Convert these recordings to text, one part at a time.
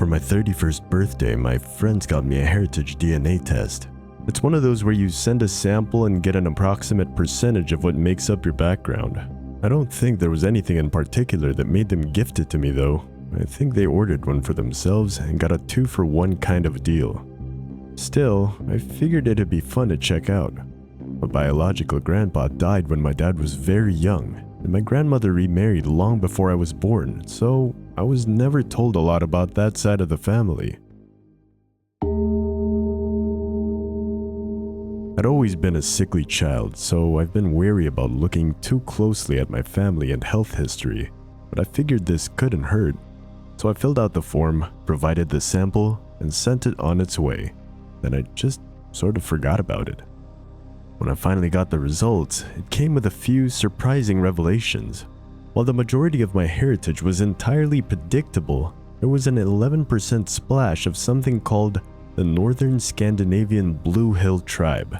For my 31st birthday, my friends got me a heritage DNA test. It's one of those where you send a sample and get an approximate percentage of what makes up your background. I don't think there was anything in particular that made them gift it to me though. I think they ordered one for themselves and got a 2-for-1 kind of deal. Still, I figured it'd be fun to check out. My biological grandpa died when my dad was very young, and my grandmother remarried long before I was born, so I was never told a lot about that side of the family. I'd always been a sickly child, so I've been wary about looking too closely at my family and health history, but I figured this couldn't hurt. So I filled out the form, provided the sample, and sent it on its way. Then I just sort of forgot about it. When I finally got the results, it came with a few surprising revelations. While the majority of my heritage was entirely predictable, there was an 11% splash of something called the Northern Scandinavian Blue Hill Tribe.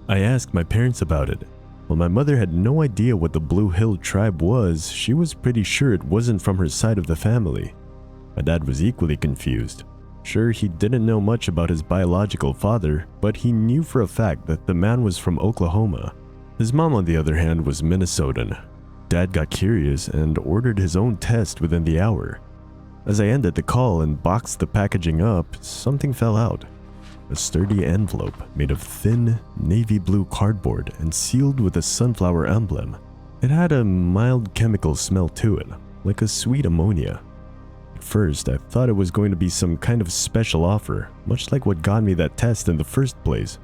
I asked my parents about it. While my mother had no idea what the Blue Hill Tribe was, she was pretty sure it wasn't from her side of the family. My dad was equally confused. Sure, he didn't know much about his biological father, but he knew for a fact that the man was from Oklahoma. His mom, on the other hand, was Minnesotan. Dad got curious and ordered his own test within the hour. As I ended the call and boxed the packaging up, something fell out. A sturdy envelope made of thin, navy blue cardboard and sealed with a sunflower emblem. It had a mild chemical smell to it, like a sweet ammonia. At first, I thought it was going to be some kind of special offer, much like what got me that test in the first place.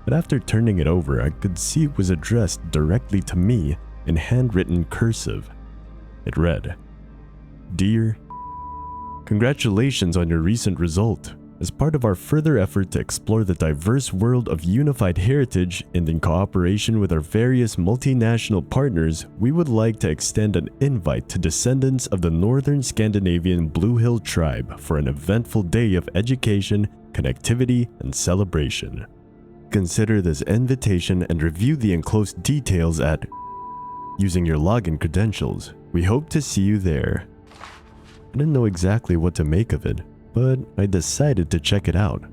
But after turning it over, I could see it was addressed directly to me in handwritten cursive. It read, "Dear, congratulations on your recent result. As part of our further effort to explore the diverse world of unified heritage and in cooperation with our various multinational partners, we would like to extend an invite to descendants of the Northern Scandinavian Blue Hill Tribe for an eventful day of education, connectivity, and celebration. Consider this invitation and review the enclosed details at using your login credentials. We hope to see you there." I didn't know exactly what to make of it, but I decided to check it out.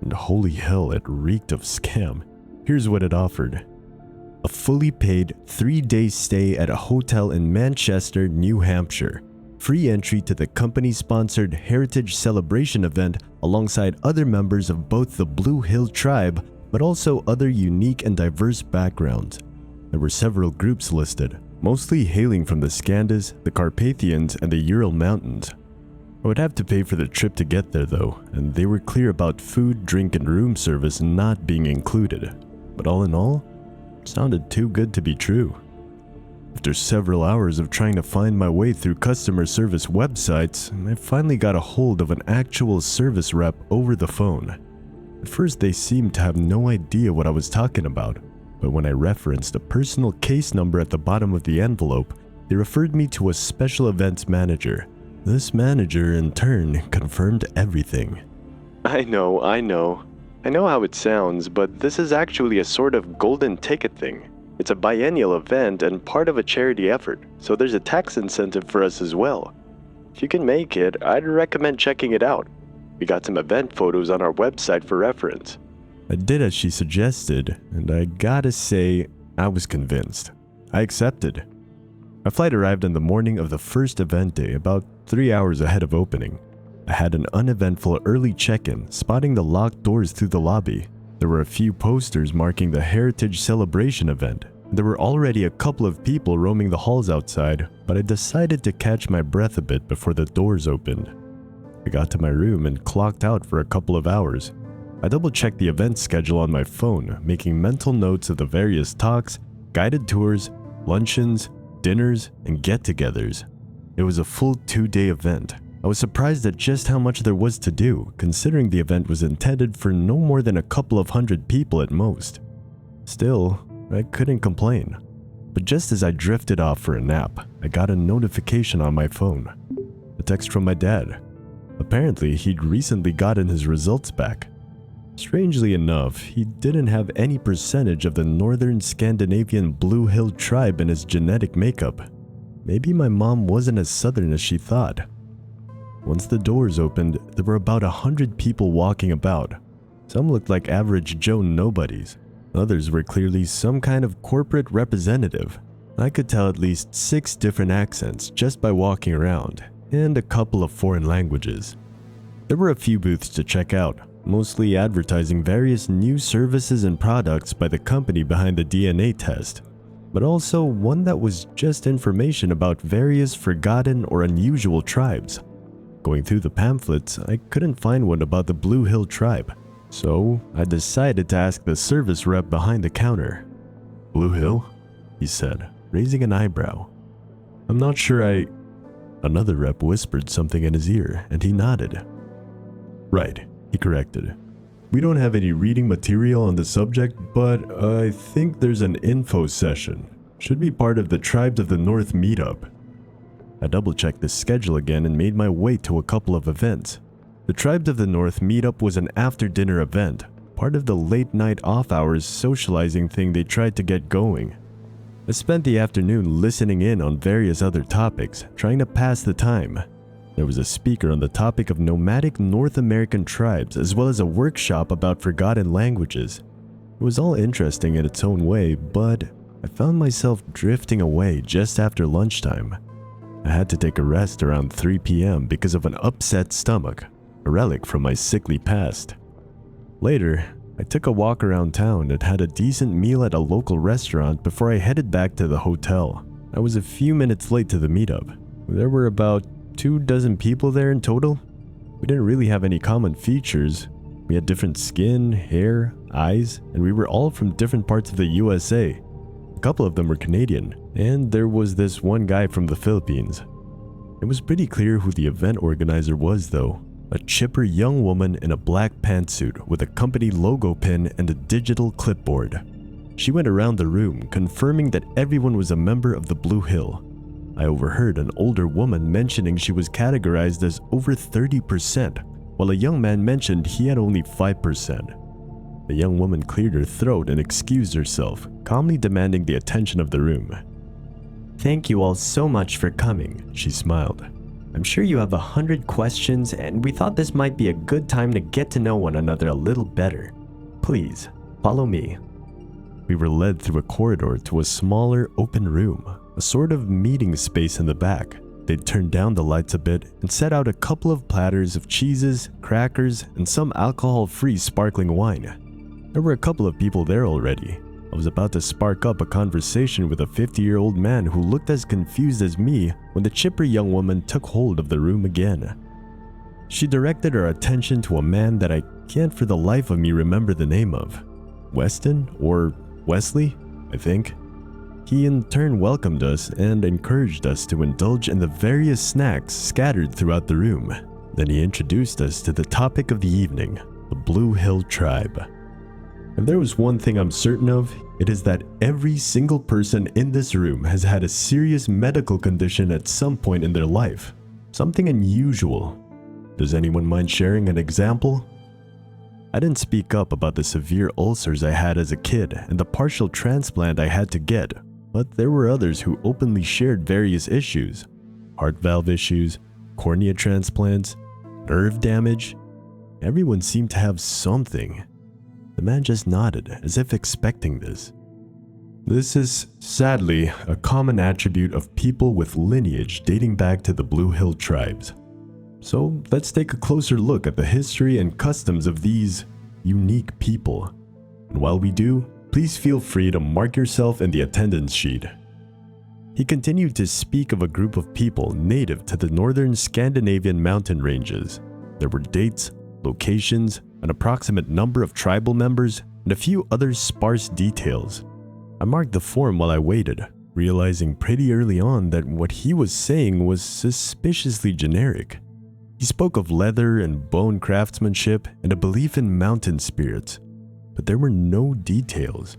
And holy hell, it reeked of scam. Here's what it offered. A fully paid 3-day stay at a hotel in Manchester, New Hampshire. Free entry to the company-sponsored Heritage Celebration event alongside other members of both the Blue Hill Tribe, but also other unique and diverse backgrounds. There were several groups listed, mostly hailing from the Skandas, the Carpathians, and the Ural Mountains. I would have to pay for the trip to get there though, and they were clear about food, drink, and room service not being included. But all in all, it sounded too good to be true. After several hours of trying to find my way through customer service websites, I finally got a hold of an actual service rep over the phone. At first they seemed to have no idea what I was talking about, but when I referenced a personal case number at the bottom of the envelope, they referred me to a special events manager. This manager, in turn, confirmed everything. I know how it sounds, but this is actually a sort of golden ticket thing. It's a biennial event and part of a charity effort, so there's a tax incentive for us as well. If you can make it, I'd recommend checking it out. We got some event photos on our website for reference. I did as she suggested, and I gotta say, I was convinced. I accepted. My flight arrived on the morning of the first event day, about 3 hours ahead of opening. I had an uneventful early check-in, spotting the locked doors through the lobby. There were a few posters marking the Heritage Celebration event. There were already a couple of people roaming the halls outside, but I decided to catch my breath a bit before the doors opened. I got to my room and clocked out for a couple of hours. I double-checked the event schedule on my phone, making mental notes of the various talks, guided tours, luncheons, dinners, and get-togethers. It was a full 2-day event. I was surprised at just how much there was to do, considering the event was intended for no more than a couple of hundred people at most. Still, I couldn't complain. But just as I drifted off for a nap, I got a notification on my phone. A text from my dad. Apparently, he'd recently gotten his results back. Strangely enough, he didn't have any percentage of the Northern Scandinavian Blue Hill Tribe in his genetic makeup. Maybe my mom wasn't as southern as she thought. Once the doors opened, there were about 100 people walking about. Some looked like average Joe nobodies. Others were clearly some kind of corporate representative. I could tell at least 6 different accents just by walking around, and a couple of foreign languages. There were a few booths to check out, mostly advertising various new services and products by the company behind the DNA test, but also one that was just information about various forgotten or unusual tribes. Going through the pamphlets, I couldn't find one about the Blue Hill tribe, so I decided to ask the service rep behind the counter. "Blue Hill?" he said, raising an eyebrow. "I'm not sure I..." Another rep whispered something in his ear, and he nodded. "Right," he corrected. "We don't have any reading material on the subject, but I think there's an info session. Should be part of the Tribes of the North meetup." I double-checked the schedule again and made my way to a couple of events. The Tribes of the North meetup was an after-dinner event, part of the late-night off-hours socializing thing they tried to get going. I spent the afternoon listening in on various other topics, trying to pass the time. There was a speaker on the topic of nomadic North American tribes, as well as a workshop about forgotten languages. It was all interesting in its own way, but I found myself drifting away just after lunchtime. I had to take a rest around 3 p.m. because of an upset stomach, a relic from my sickly past. Later, I took a walk around town and had a decent meal at a local restaurant before I headed back to the hotel. I was a few minutes late to the meetup. There were about 24 people there in total. We didn't really have any common features. We had different skin, hair, eyes, and we were all from different parts of the USA. A couple of them were Canadian, and there was this one guy from the Philippines. It was pretty clear who the event organizer was though. A chipper young woman in a black pantsuit with a company logo pin and a digital clipboard. She went around the room confirming that everyone was a member of the Blue Hill. I overheard an older woman mentioning she was categorized as over 30%, while a young man mentioned he had only 5%. The young woman cleared her throat and excused herself, calmly demanding the attention of the room. "Thank you all so much for coming," she smiled. "I'm sure you have 100 questions, and we thought this might be a good time to get to know one another a little better. Please, follow me." We were led through a corridor to a smaller, open room, a sort of meeting space in the back. They'd turned down the lights a bit and set out a couple of platters of cheeses, crackers, and some alcohol-free sparkling wine. There were a couple of people there already. I was about to spark up a conversation with a 50-year-old man who looked as confused as me when the chipper young woman took hold of the room again. She directed our attention to a man that I can't for the life of me remember the name of. Weston or Wesley, I think. He in turn welcomed us and encouraged us to indulge in the various snacks scattered throughout the room. Then he introduced us to the topic of the evening, the Blue Hill tribe. If there was one thing I'm certain of, it is that every single person in this room has had a serious medical condition at some point in their life. Something unusual. Does anyone mind sharing an example? I didn't speak up about the severe ulcers I had as a kid and the partial transplant I had to get, but there were others who openly shared various issues. Heart valve issues, cornea transplants, nerve damage. Everyone seemed to have something. The man just nodded, as if expecting this. This is, sadly, a common attribute of people with lineage dating back to the Blue Hill tribes. So let's take a closer look at the history and customs of these unique people. And while we do, please feel free to mark yourself in the attendance sheet. He continued to speak of a group of people native to the northern Scandinavian mountain ranges. There were dates, locations, an approximate number of tribal members, and a few other sparse details. I marked the form while I waited, realizing pretty early on that what he was saying was suspiciously generic. He spoke of leather and bone craftsmanship and a belief in mountain spirits, but there were no details,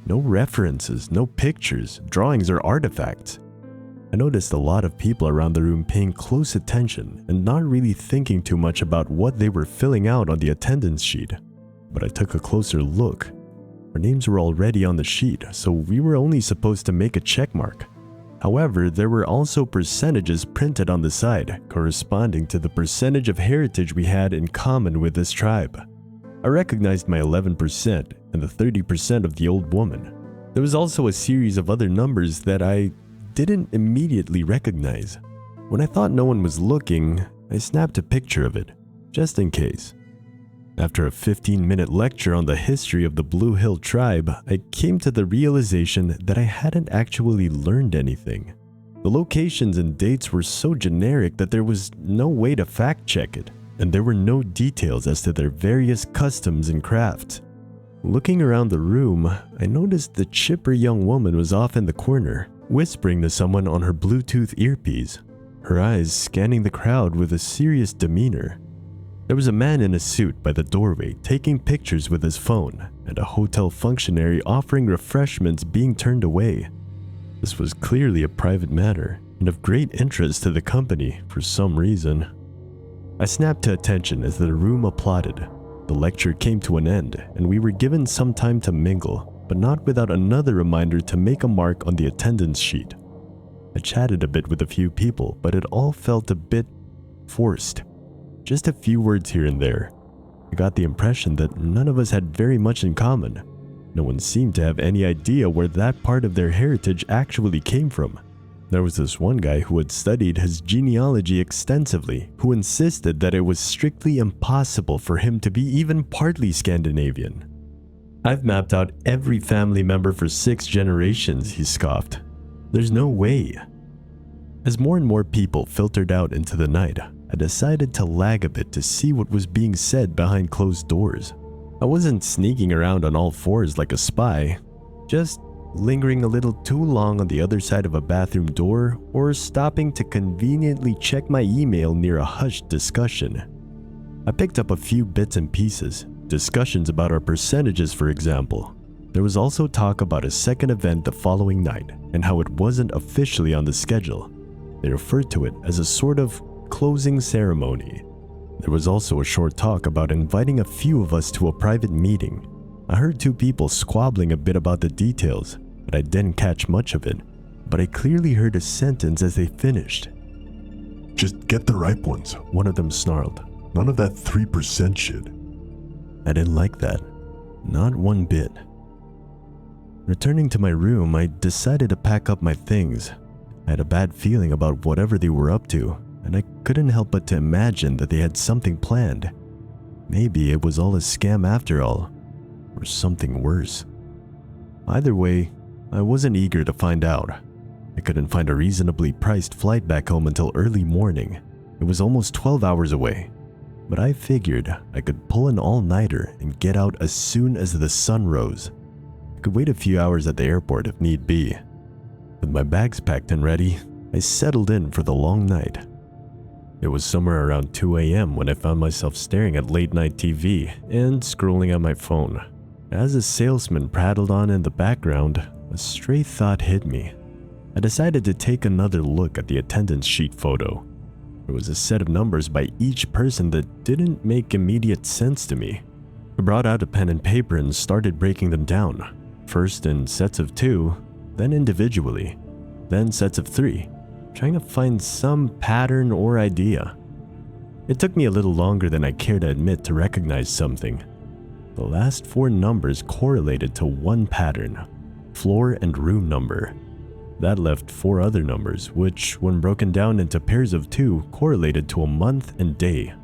no references, no pictures, drawings, or artifacts. I noticed a lot of people around the room paying close attention and not really thinking too much about what they were filling out on the attendance sheet. But I took a closer look. Our names were already on the sheet, so we were only supposed to make a check mark. However, there were also percentages printed on the side, corresponding to the percentage of heritage we had in common with this tribe. I recognized my 11% and the 30% of the old woman. There was also a series of other numbers that I didn't immediately recognize. When I thought no one was looking, I snapped a picture of it, just in case. After a 15-minute lecture on the history of the Blue Hill tribe, I came to the realization that I hadn't actually learned anything. The locations and dates were so generic that there was no way to fact-check it, and there were no details as to their various customs and crafts. Looking around the room, I noticed the chipper young woman was off in the corner, whispering to someone on her Bluetooth earpiece, her eyes scanning the crowd with a serious demeanor. There was a man in a suit by the doorway taking pictures with his phone, and a hotel functionary offering refreshments being turned away. This was clearly a private matter and of great interest to the company for some reason. I snapped to attention as the room applauded. The lecture came to an end, and we were given some time to mingle, but not without another reminder to make a mark on the attendance sheet. I chatted a bit with a few people, but it all felt a bit forced. Just a few words here and there. I got the impression that none of us had very much in common. No one seemed to have any idea where that part of their heritage actually came from. There was this one guy who had studied his genealogy extensively, who insisted that it was strictly impossible for him to be even partly Scandinavian. "I've mapped out every family member for 6 generations," he scoffed. "There's no way." As more and more people filtered out into the night, I decided to lag a bit to see what was being said behind closed doors. I wasn't sneaking around on all fours like a spy, just lingering a little too long on the other side of a bathroom door or stopping to conveniently check my email near a hushed discussion. I picked up a few bits and pieces, discussions about our percentages for example. There was also talk about a second event the following night and how it wasn't officially on the schedule. They referred to it as a sort of closing ceremony. There was also a short talk about inviting a few of us to a private meeting. I heard 2 people squabbling a bit about the details, but I didn't catch much of it. But I clearly heard a sentence as they finished. "Just get the ripe ones," one of them snarled. "None of that 3% shit." I didn't like that. Not one bit. Returning to my room, I decided to pack up my things. I had a bad feeling about whatever they were up to, and I couldn't help but to imagine that they had something planned. Maybe it was all a scam after all, or something worse. Either way, I wasn't eager to find out. I couldn't find a reasonably priced flight back home until early morning. It was almost 12 hours away, but I figured I could pull an all-nighter and get out as soon as the sun rose. I could wait a few hours at the airport if need be. With my bags packed and ready, I settled in for the long night. It was somewhere around 2 a.m. when I found myself staring at late-night TV and scrolling on my phone. As a salesman prattled on in the background, a stray thought hit me. I decided to take another look at the attendance sheet photo. There was a set of numbers by each person that didn't make immediate sense to me. I brought out a pen and paper and started breaking them down, first in sets of 2, then individually, then sets of 3, trying to find some pattern or idea. It took me a little longer than I care to admit to recognize something. The last 4 numbers correlated to one pattern: floor and room number. That left 4 other numbers, which, when broken down into pairs of 2, correlated to a month and day.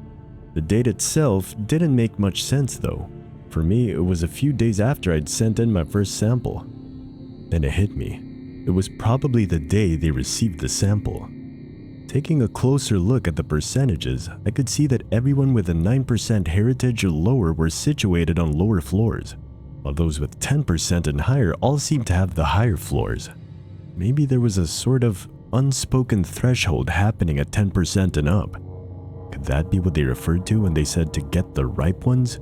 The date itself didn't make much sense though. For me, it was a few days after I'd sent in my first sample. Then it hit me. It was probably the day they received the sample. Taking a closer look at the percentages, I could see that everyone with a 9% heritage or lower were situated on lower floors, while those with 10% and higher all seemed to have the higher floors. Maybe there was a sort of unspoken threshold happening at 10% and up. Could that be what they referred to when they said to get the ripe ones?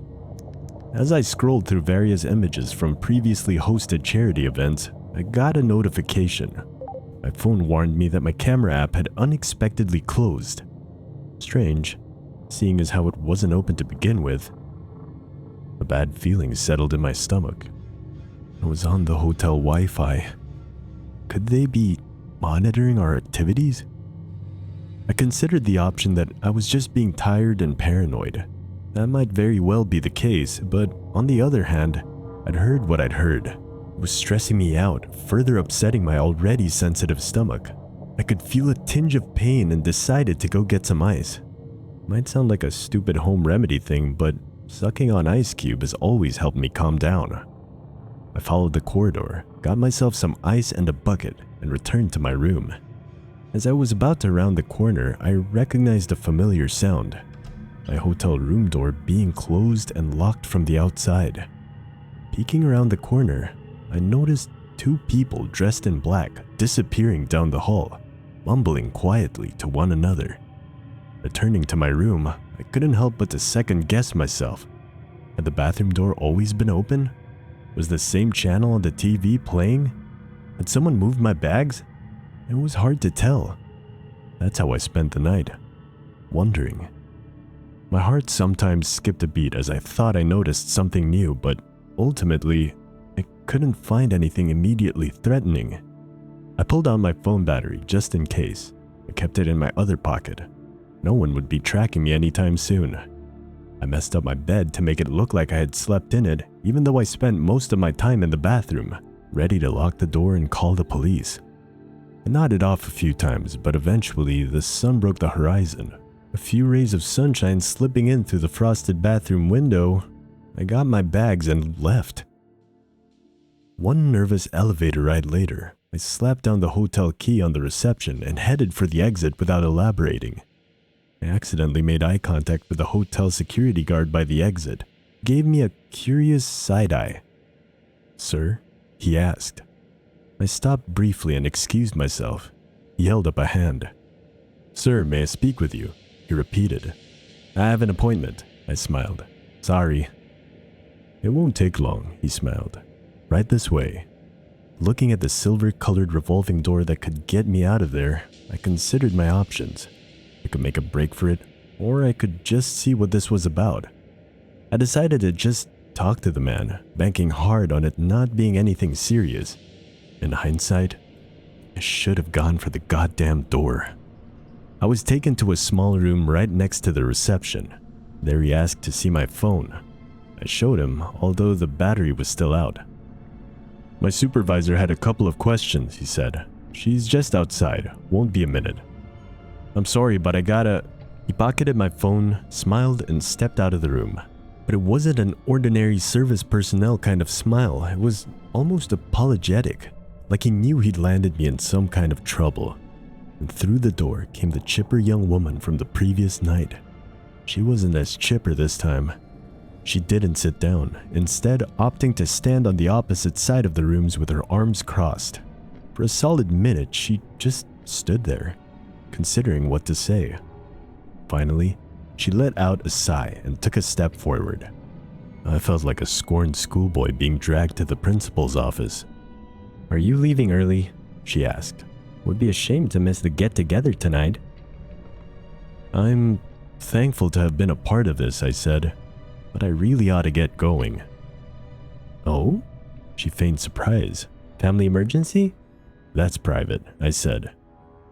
As I scrolled through various images from previously hosted charity events, I got a notification. My phone warned me that my camera app had unexpectedly closed. Strange, seeing as how it wasn't open to begin with. A bad feeling settled in my stomach. I was on the hotel Wi-Fi. Could they be monitoring our activities? I considered the option that I was just being tired and paranoid. That might very well be the case, but on the other hand, I'd heard what I'd heard. It was stressing me out, further upsetting my already sensitive stomach. I could feel a tinge of pain and decided to go get some ice. Might sound like a stupid home remedy thing, but sucking on ice cube has always helped me calm down. I followed the corridor, got myself some ice and a bucket, and returned to my room. As I was about to round the corner, I recognized a familiar sound. My hotel room door being closed and locked from the outside. Peeking around the corner, I noticed two people dressed in black disappearing down the hall, mumbling quietly to one another. Returning to my room, I couldn't help but to second guess myself. Had the bathroom door always been open? Was the same channel on the TV playing? Had someone moved my bags? It was hard to tell. That's how I spent the night, wondering. My heart sometimes skipped a beat as I thought I noticed something new, but ultimately, I couldn't find anything immediately threatening. I pulled out my phone battery just in case. I kept it in my other pocket. No one would be tracking me anytime soon. I messed up my bed to make it look like I had slept in it, even though I spent most of my time in the bathroom, ready to lock the door and call the police. I nodded off a few times, but eventually the sun broke the horizon. A few rays of sunshine slipping in through the frosted bathroom window. I got my bags and left. One nervous elevator ride later, I slapped down the hotel key on the reception and headed for the exit without elaborating. I accidentally made eye contact with the hotel security guard by the exit. He gave me a curious side-eye. "Sir?" he asked. I stopped briefly and excused myself. He held up a hand. "Sir, may I speak with you?" he repeated. "I have an appointment," I smiled. "Sorry." "It won't take long," he smiled. "Right this way." Looking at the silver-colored revolving door that could get me out of there, I considered my options. I could make a break for it, or I could just see what this was about. I decided to just talk to the man, banking hard on it not being anything serious. In hindsight, I should have gone for the goddamn door. I was taken to a small room right next to the reception. There he asked to see my phone. I showed him, although the battery was still out. "My supervisor had a couple of questions," he said. "She's just outside. Won't be a minute." "I'm sorry, but I gotta..." He pocketed my phone, smiled, and stepped out of the room. But it wasn't an ordinary service personnel kind of smile. It was almost apologetic, like he knew he'd landed me in some kind of trouble. And through the door came the chipper young woman from the previous night. She wasn't as chipper this time. She didn't sit down, instead opting to stand on the opposite side of the rooms with her arms crossed. For a solid minute, she just stood there, considering what to say. Finally, she let out a sigh and took a step forward. I felt like a scorned schoolboy being dragged to the principal's office. "Are you leaving early?" she asked. "Would be a shame to miss the get-together tonight." "I'm thankful to have been a part of this," I said, "but I really ought to get going." "Oh?" She feigned surprise. "Family emergency?" "That's private," I said.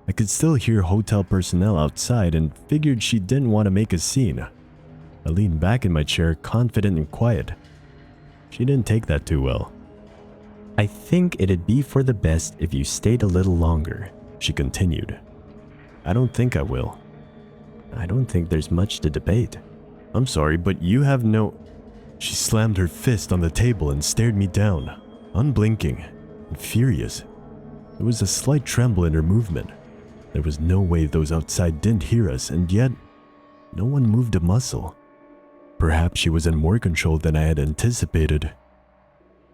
I could still hear hotel personnel outside and figured she didn't want to make a scene. I leaned back in my chair, confident and quiet. She didn't take that too well. "I think it'd be for the best if you stayed a little longer," she continued. "I don't think I will." "I don't think there's much to debate." "I'm sorry, but you have no..." She slammed her fist on the table and stared me down, unblinking and furious. There was a slight tremble in her movement. There was no way those outside didn't hear us, and yet no one moved a muscle. Perhaps she was in more control than I had anticipated.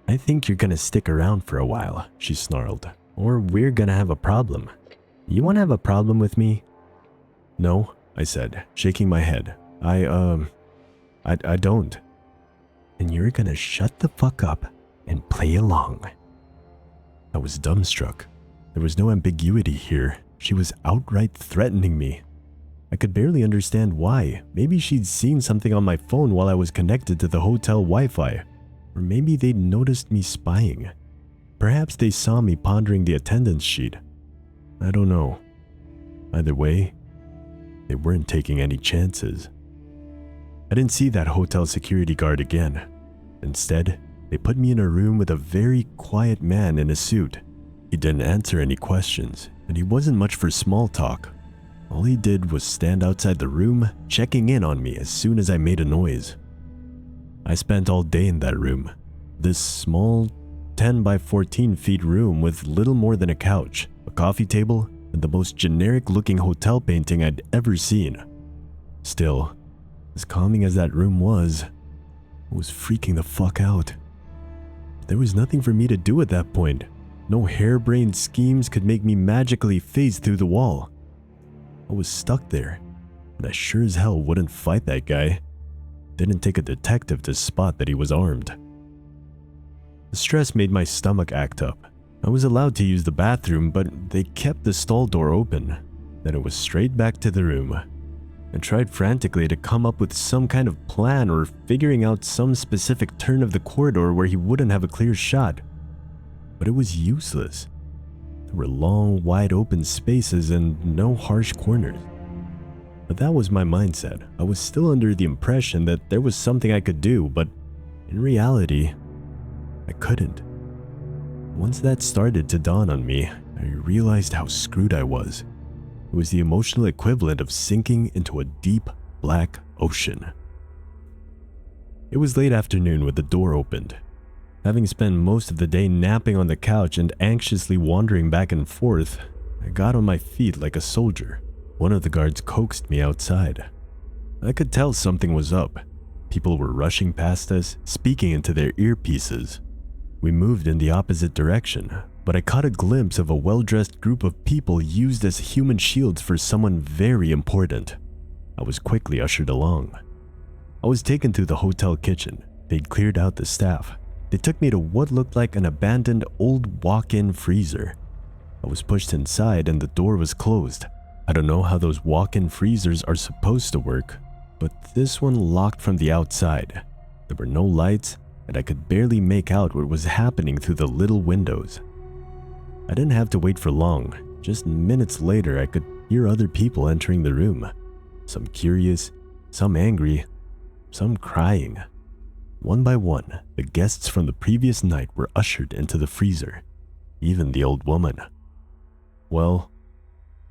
"I think you're gonna stick around for a while," she snarled, "or we're gonna have a problem. You wanna have a problem with me?" "No," I said, shaking my head. I don't." "And you're gonna shut the fuck up and play along." I was dumbstruck. There was no ambiguity here. She was outright threatening me. I could barely understand why. Maybe she'd seen something on my phone while I was connected to the hotel Wi-Fi. Or maybe they'd noticed me spying. Perhaps they saw me pondering the attendance sheet. I don't know. Either way, they weren't taking any chances. I didn't see that hotel security guard again. Instead, they put me in a room with a very quiet man in a suit. He didn't answer any questions, and he wasn't much for small talk. All he did was stand outside the room, checking in on me as soon as I made a noise. I spent all day in that room. This small 10 by 14 feet room with little more than a couch, a coffee table, and the most generic looking hotel painting I'd ever seen. Still, as calming as that room was, I was freaking the fuck out. There was nothing for me to do at that point. No harebrained schemes could make me magically phase through the wall. I was stuck there, and I sure as hell wouldn't fight that guy. Didn't take a detective to spot that he was armed. The stress made my stomach act up. I was allowed to use the bathroom, but they kept the stall door open. Then it was straight back to the room. I tried frantically to come up with some kind of plan or figuring out some specific turn of the corridor where he wouldn't have a clear shot. But it was useless. There were long, wide open spaces and no harsh corners. But that was my mindset. I was still under the impression that there was something I could do, but in reality, I couldn't. Once that started to dawn on me, I realized how screwed I was. It was the emotional equivalent of sinking into a deep, black ocean. It was late afternoon when the door opened. Having spent most of the day napping on the couch and anxiously wandering back and forth, I got on my feet like a soldier. One of the guards coaxed me outside. I could tell something was up. People were rushing past us, speaking into their earpieces. We moved in the opposite direction, but I caught a glimpse of a well-dressed group of people used as human shields for someone very important. I was quickly ushered along. I was taken to the hotel kitchen. They'd cleared out the staff. They took me to what looked like an abandoned old walk-in freezer. I was pushed inside and the door was closed. I don't know how those walk-in freezers are supposed to work, but this one locked from the outside. There were no lights, and I could barely make out what was happening through the little windows. I didn't have to wait for long. Just minutes later, I could hear other people entering the room. Some curious, some angry, some crying. One by one, the guests from the previous night were ushered into the freezer, even the old woman. Well,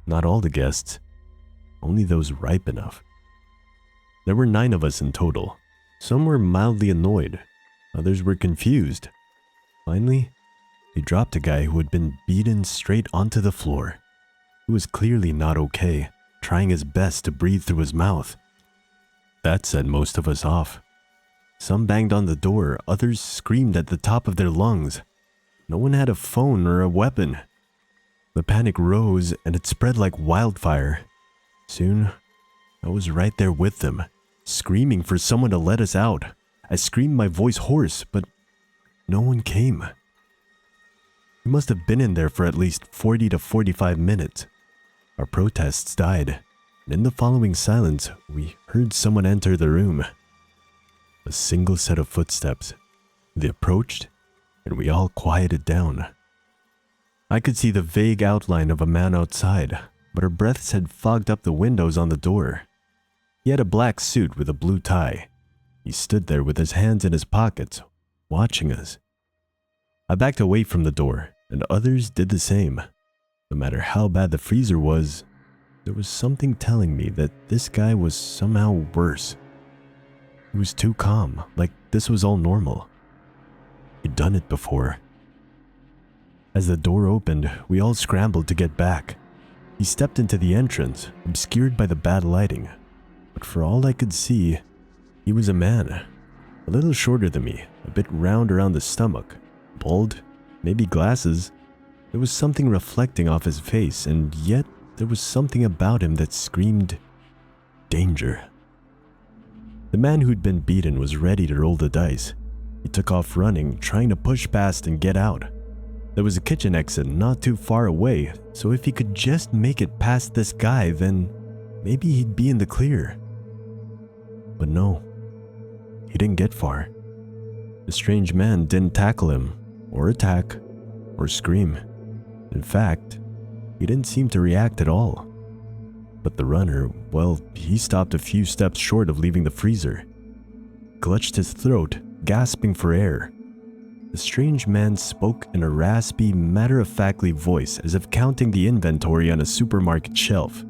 not all the guests, only those ripe enough. There were 9 of us in total. Some were mildly annoyed, others were confused. Finally, they dropped a guy who had been beaten straight onto the floor. He was clearly not okay, trying his best to breathe through his mouth. That set most of us off. Some banged on the door, others screamed at the top of their lungs. No one had a phone or a weapon. The panic rose and it spread like wildfire. Soon, I was right there with them, screaming for someone to let us out. I screamed my voice hoarse, but no one came. We must have been in there for at least 40 to 45 minutes. Our protests died, and in the following silence, we heard someone enter the room. A single set of footsteps. They approached, and we all quieted down. I could see the vague outline of a man outside, but our breaths had fogged up the windows on the door. He had a black suit with a blue tie. He stood there with his hands in his pockets, watching us. I backed away from the door, and others did the same. No matter how bad the freezer was, there was something telling me that this guy was somehow worse. He was too calm, like this was all normal. He'd done it before. As the door opened, we all scrambled to get back. He stepped into the entrance, obscured by the bad lighting. But for all I could see, he was a man. A little shorter than me, a bit round around the stomach, bald, maybe glasses. There was something reflecting off his face, and yet there was something about him that screamed danger. The man who'd been beaten was ready to roll the dice. He took off running, trying to push past and get out. There was a kitchen exit not too far away, so if he could just make it past this guy, then maybe he'd be in the clear. But no, he didn't get far. The strange man didn't tackle him, or attack, or scream. In fact, He didn't seem to react at all. But the runner, well, he stopped a few steps short of leaving the freezer. Clutched his throat, gasping for air. The strange man spoke in a raspy, matter-of-factly voice as if counting the inventory on a supermarket shelf.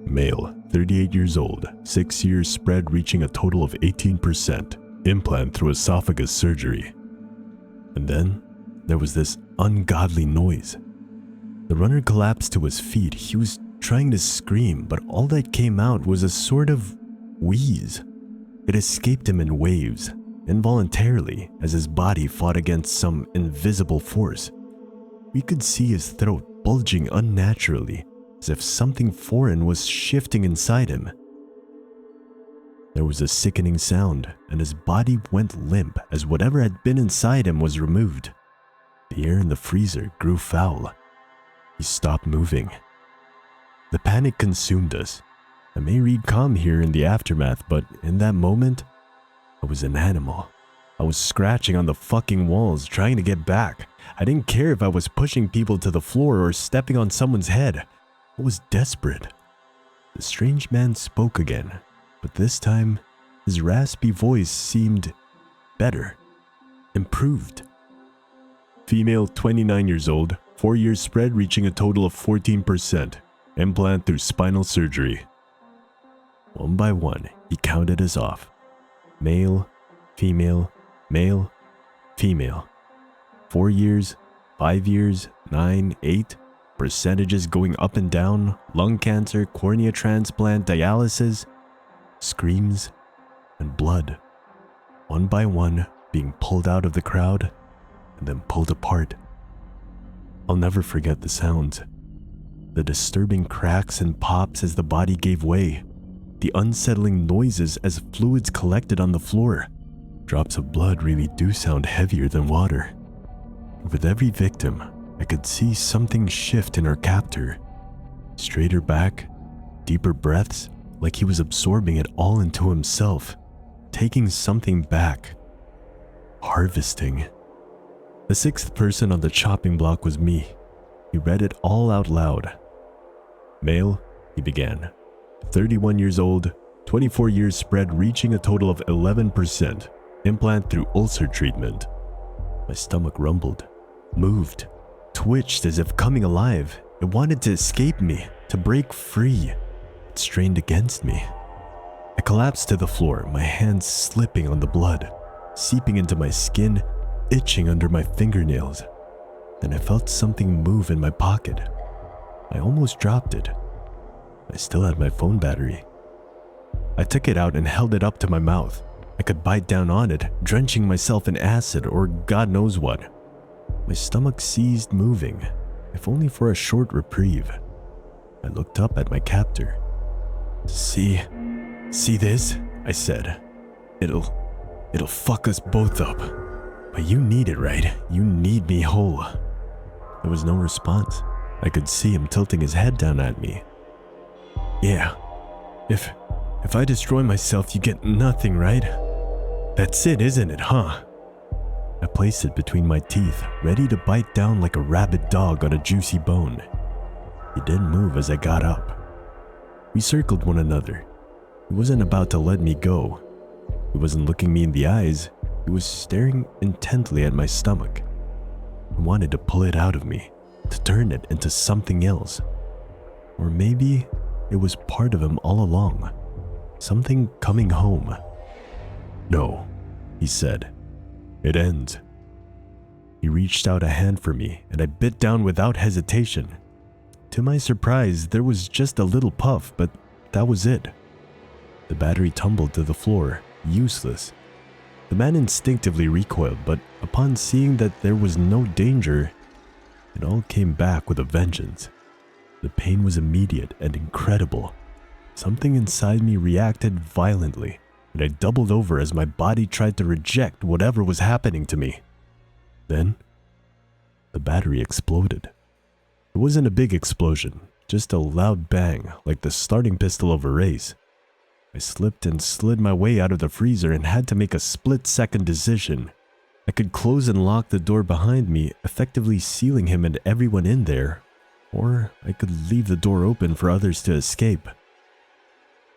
Male, 38 years old, 6 years spread reaching a total of 18%, implant through esophagus surgery. And then, there was this ungodly noise. The runner collapsed to his feet. He was trying to scream, but all that came out was a sort of wheeze. It escaped him in waves, involuntarily, as his body fought against some invisible force. We could see his throat bulging unnaturally, as if something foreign was shifting inside him. There was a sickening sound, and his body went limp as whatever had been inside him was removed. The air in the freezer grew foul. He stopped moving. The panic consumed us. I may read calm here in the aftermath, but in that moment, I was an animal. I was scratching on the fucking walls, trying to get back. I didn't care if I was pushing people to the floor or stepping on someone's head. I was desperate. The strange man spoke again, but this time, his raspy voice seemed better, improved. Female, 29 years old, 4 years spread reaching a total of 14%, implant through spinal surgery. One by one, he counted us off. Male, female, male, female. 4 years, 5 years, 9, 8, percentages going up and down, lung cancer, cornea transplant, dialysis, screams, and blood. One by one, being pulled out of the crowd and then pulled apart. I'll never forget the sounds. The disturbing cracks and pops as the body gave way. The unsettling noises as fluids collected on the floor. Drops of blood really do sound heavier than water. With every victim, I could see something shift in our captor. Straighter back, deeper breaths, like he was absorbing it all into himself, taking something back. Harvesting. The sixth person on the chopping block was me. He read it all out loud. Male, he began. 31 years old, 24 years spread reaching a total of 11%, implant through ulcer treatment. My stomach rumbled, moved, twitched as if coming alive. It wanted to escape me, to break free. It strained against me. I collapsed to the floor, my hands slipping on the blood, seeping into my skin, itching under my fingernails. Then I felt something move in my pocket. I almost dropped it. I still had my phone battery. I took it out and held it up to my mouth. I could bite down on it, drenching myself in acid or God knows what. My stomach ceased moving, if only for a short reprieve. I looked up at my captor. See this? I said. It'll fuck us both up. But you need it, right? You need me whole. There was no response. I could see him tilting his head down at me. Yeah. If I destroy myself, you get nothing, right? That's it, isn't it, huh? I placed it between my teeth, ready to bite down like a rabid dog on a juicy bone. He didn't move as I got up. We circled one another. He wasn't about to let me go. He wasn't looking me in the eyes. He was staring intently at my stomach. He wanted to pull it out of me, to turn it into something else. Or maybe it was part of him all along. Something coming home. No, he said. It ends. He reached out a hand for me, and I bit down without hesitation. To my surprise, there was just a little puff, but that was it. The battery tumbled to the floor, useless. The man instinctively recoiled, but upon seeing that there was no danger, it all came back with a vengeance. The pain was immediate and incredible. Something inside me reacted violently, and I doubled over as my body tried to reject whatever was happening to me. Then, the battery exploded. It wasn't a big explosion, just a loud bang, like the starting pistol of a race. I slipped and slid my way out of the freezer and had to make a split-second decision. I could close and lock the door behind me, effectively sealing him and everyone in there, Or I could leave the door open for others to escape.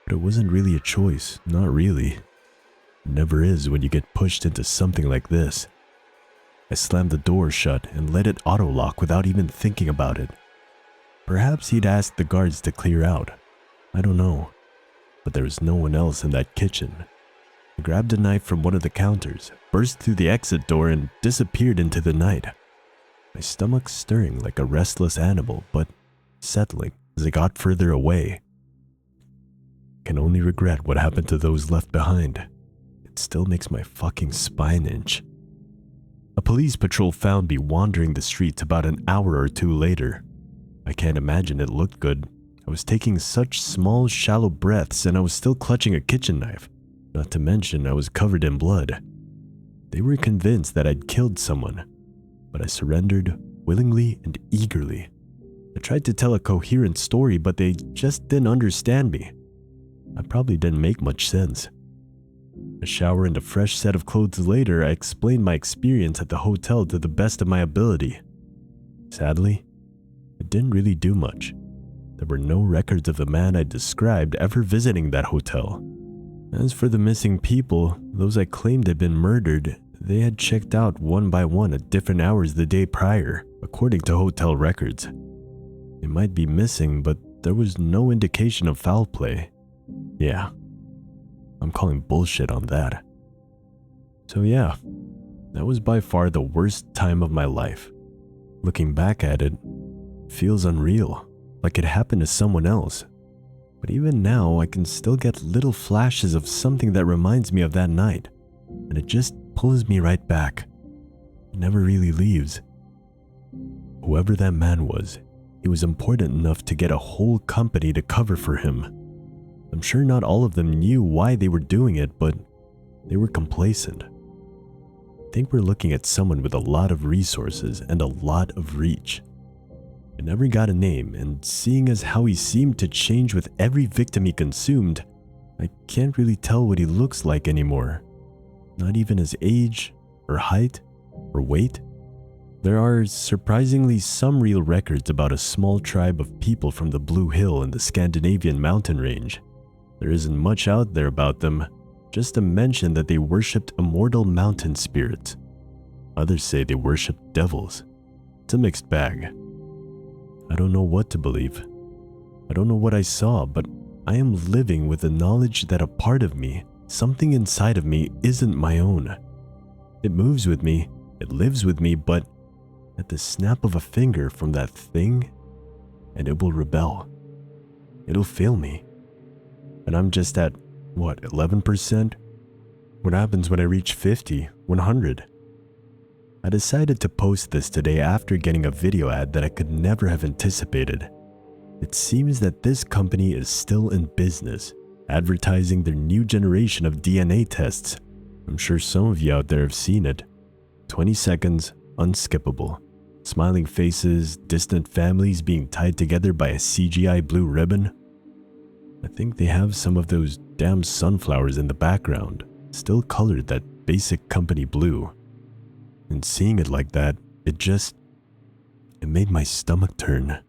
But it wasn't really a choice, not really. It never is when you get pushed into something like this. I slammed the door shut and let it auto-lock without even thinking about it. Perhaps he'd asked the guards to clear out. I don't know. But there was no one else in that kitchen. I grabbed a knife from one of the counters, burst through the exit door, and disappeared into the night. My stomach stirring like a restless animal, but settling as I got further away. I can only regret what happened to those left behind. It still makes my fucking spine itch. A police patrol found me wandering the streets about an hour or two later. I can't imagine it looked good. I was taking such small, shallow breaths, and I was still clutching a kitchen knife. Not to mention, I was covered in blood. They were convinced that I'd killed someone, but I surrendered willingly and eagerly. I tried to tell a coherent story, but they just didn't understand me. I probably didn't make much sense. A shower and a fresh set of clothes later, I explained my experience at the hotel to the best of my ability. Sadly, it didn't really do much. There were no records of the man I described ever visiting that hotel. As for the missing people, those I claimed had been murdered, they had checked out one by one at different hours the day prior, according to hotel records. They might be missing, but there was no indication of foul play. Yeah, I'm calling bullshit on that. So yeah, that was by far the worst time of my life. Looking back at it, it feels unreal, like it happened to someone else. But even now, I can still get little flashes of something that reminds me of that night, and it just pulls me right back. It never really leaves. Whoever that man was, he was important enough to get a whole company to cover for him. I'm sure not all of them knew why they were doing it, but they were complacent. I think we're looking at someone with a lot of resources and a lot of reach. I never got a name, and seeing as how he seemed to change with every victim he consumed, I can't really tell what he looks like anymore. Not even his age, or height, or weight. There are surprisingly some real records about a small tribe of people from the Blue Hill in the Scandinavian mountain range. There isn't much out there about them, just a mention that they worshipped immortal mountain spirits. Others say they worshipped devils. It's a mixed bag. I don't know what to believe. I don't know what I saw, but I am living with the knowledge that a part of me, something inside of me, isn't my own. It moves with me, it lives with me, but at the snap of a finger from that thing, and it will rebel. It'll fail me. And I'm just at, 11%? What happens when I reach 50, 100? I decided to post this today after getting a video ad that I could never have anticipated. It seems that this company is still in business, advertising their new generation of DNA tests. I'm sure some of you out there have seen it. 20 seconds, unskippable. Smiling faces, distant families being tied together by a CGI blue ribbon. I think they have some of those damn sunflowers in the background, still colored that basic company blue. And seeing it like that, it made my stomach turn.